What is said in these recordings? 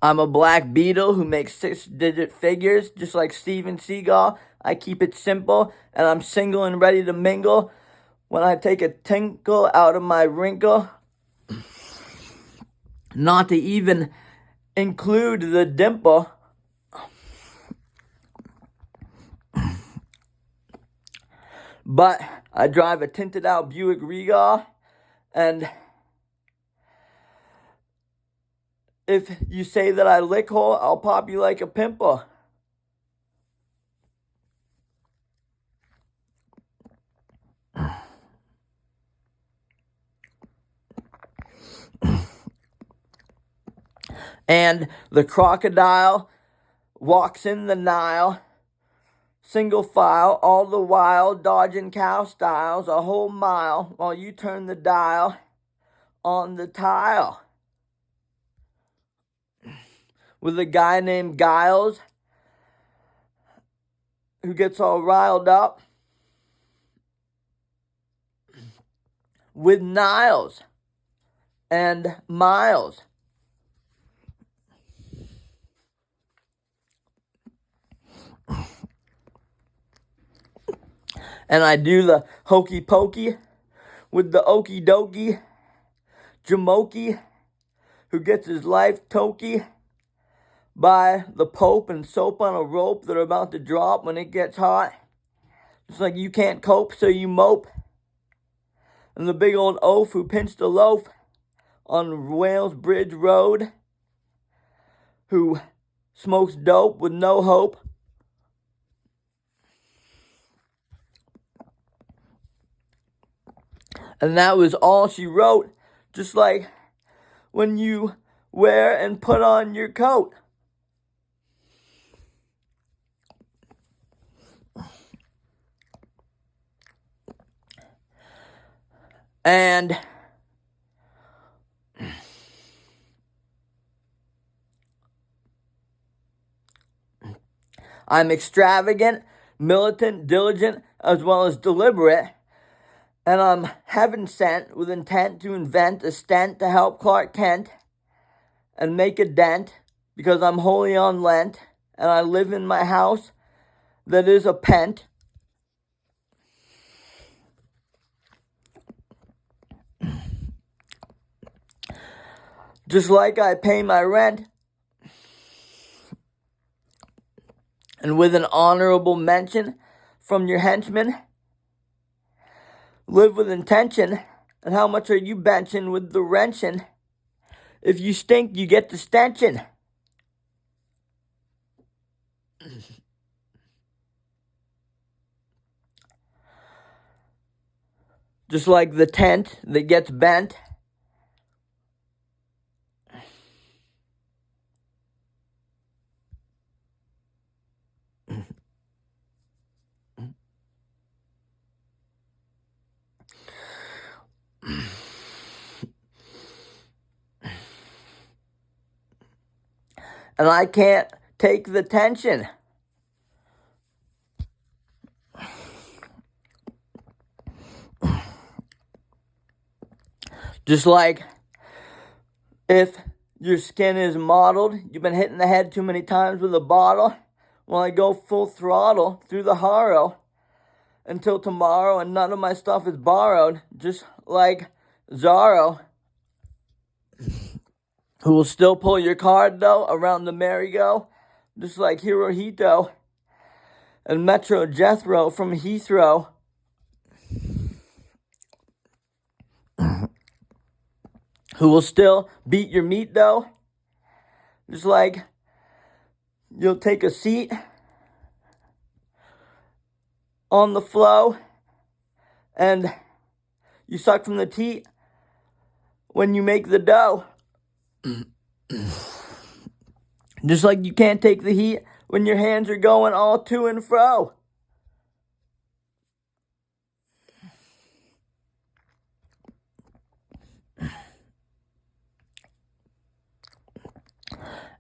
I'm a black beetle who makes 6-digit figures, just like Steven Seagal. I keep it simple, and I'm single and ready to mingle. When I take a tinkle out of my wrinkle, not to even include the dimple. But I drive a tinted out Buick Regal, and if you say that I lick hole, I'll pop you like a pimple. And the crocodile walks in the Nile, single file, all the while dodging cow styles a whole mile while you turn the dial on the tile. With a guy named Giles who gets all riled up with Niles and Miles. And I do the hokey pokey with the okie dokie Jamoki, who gets his life tokey by the Pope and soap on a rope that are about to drop when it gets hot. It's like you can't cope, so you mope. And the big old oaf who pinched a loaf on Wales Bridge Road, who smokes dope with no hope. And that was all she wrote, just like when you wear and put on your coat. And I'm extravagant, militant, diligent, as well as deliberate. And I'm heaven sent with intent to invent a stent to help Clark Kent and make a dent, because I'm holy on Lent and I live in my house that is a pent. Just like I pay my rent, and with an honorable mention from your henchman, live with intention. And how much are you benching with the wrenching? If you stink, you get the stenching. Just like the tent that gets bent. And I can't take the tension. Just like if your skin is mottled, you've been hitting the head too many times with a bottle, well, I go full throttle through the harrow until tomorrow, and none of my stuff is borrowed, just like Zorro, who will still pull your card, though, around the merry-go, just like Hirohito and Metro Jethro from Heathrow. Who will still beat your meat, though, just like you'll take a seat on the flow and you suck from the teat when you make the dough. Just like you can't take the heat when your hands are going all to and fro.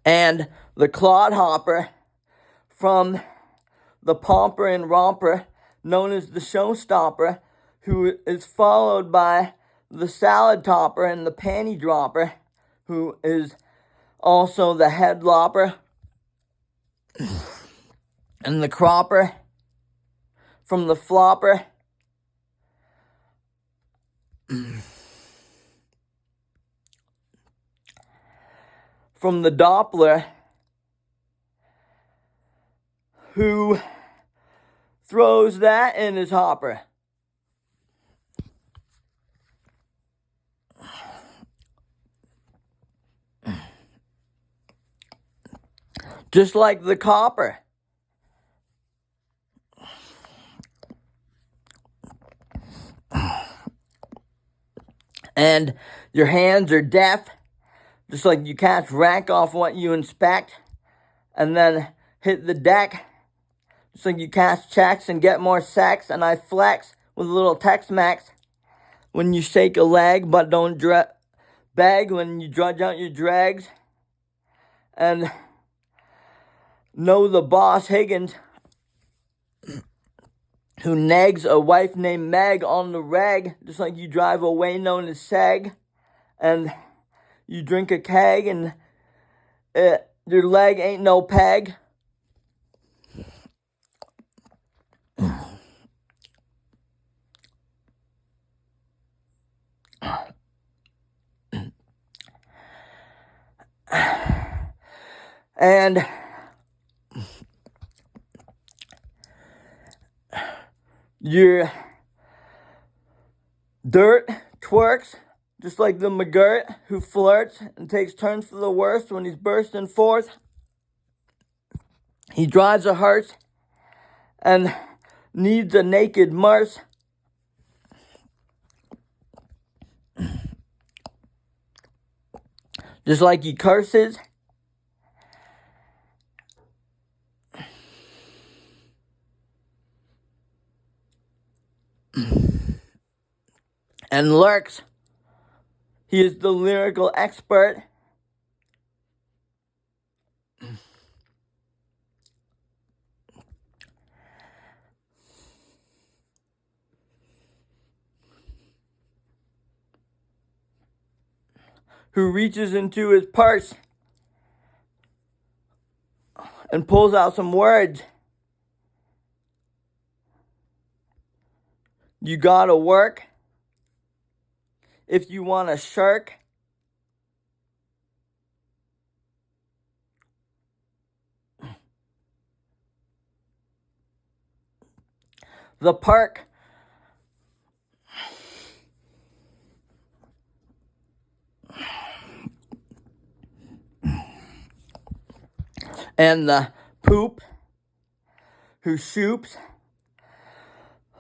And the clodhopper from the pomper and romper, known as the showstopper, who is followed by the salad topper and the panty dropper, who is also the headlopper and the cropper from the flopper. From the Doppler, who throws that in his hopper. Just like the copper. And your hands are deaf, just like you can't rank off what you inspect, and then hit the deck, just like you cash checks and get more sex, and I flex with a little Tex-Mex when you shake a leg, but don't beg when you drudge out your dregs, and know the boss Higgins, who nags a wife named Meg on the reg, just like you drive away known as Seg, and you drink a keg, and your leg ain't no peg. And your dirt twerks, just like the McGirt, who flirts and takes turns for the worst when he's bursting forth. He drives a hearse and needs a naked Mars. Just like he curses. And lurks. He is the lyrical expert. Who reaches into his purse and pulls out some words. You gotta work if you wanna shirk. The perk. And the poop, who shoops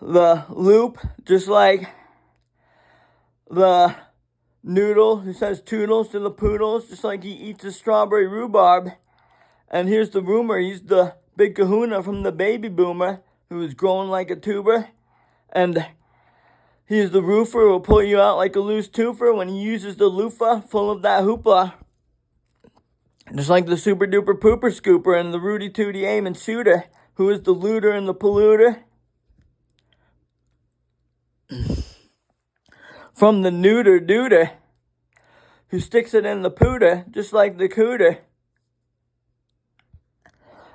the loop, just like the noodle who says toodles to the poodles, just like he eats a strawberry rhubarb. And here's the rumor, he's the big kahuna from the baby boomer who is growing like a tuber. And he's the roofer who will pull you out like a loose twofer when he uses the loofah full of that hoopla. Just like the super duper pooper scooper and the Rudy Tooty aim and shooter, who is the looter and the polluter. From the neuter duder, who sticks it in the pooter, just like the cooter.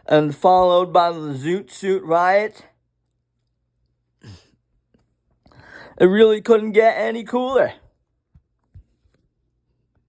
And followed by the Zoot Suit Riot. It really couldn't get any cooler.